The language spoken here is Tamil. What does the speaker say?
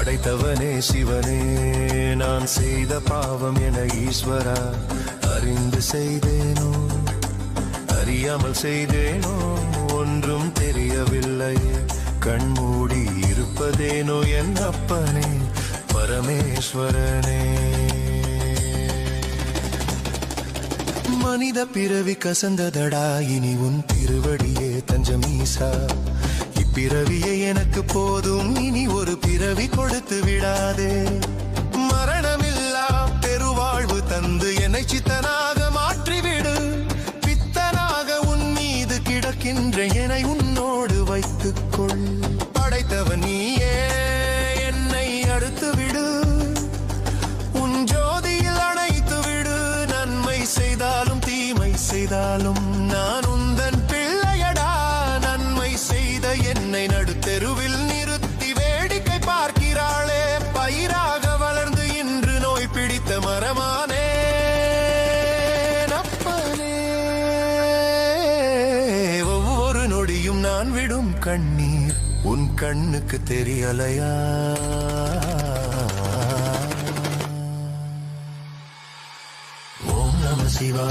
படைத்தவனே சிவனே, நான் செய்த பாவம் என ஈஸ்வரா அறிந்து செய்தேனோ அறியாமல் செய்தேனோ ஒன்றும் தெரியவில்லை. கண்மூடி இருப்பதேனோ என் அப்பனே பரமேஸ்வரனே. மனித பிறவி கசந்ததடா, இனி உன் திருவடியே தஞ்சமீசா. இப்பிறவியே எனக்கு போதும், இனி ஒரு பிறவி கொடுத்து விடாதே. மரணமில்லா பெருவாழ்வு தந்து என்னை சித்தனாக மாற்றிவிடு. பித்தனாக உன் மீது கிடக்கின்ற என்னை உன்னோடு வைத்துக்கொள். படைத்தவன் நீயே, என்னை அடுத்து விடு. உன் ஜோதியில் அணைத்து விடு. நன்மை செய்தாலும் தீமை செய்தாலும் நான் உந்தன் பிள்ளையடா. நன்மை செய்த என்னை நடுத்தெருவில் நிறுத்தி வேடிக்கை பார்க்கிறாளே. பயிராக வளர்ந்து இன்று நோய் பிடித்த மரமானே அப்பனே. ஒவ்வொரு நொடியும் நான் விடும் கண்ணீர் உன் கண்ணுக்கு தெரியலையா? ஓம் நம சிவா.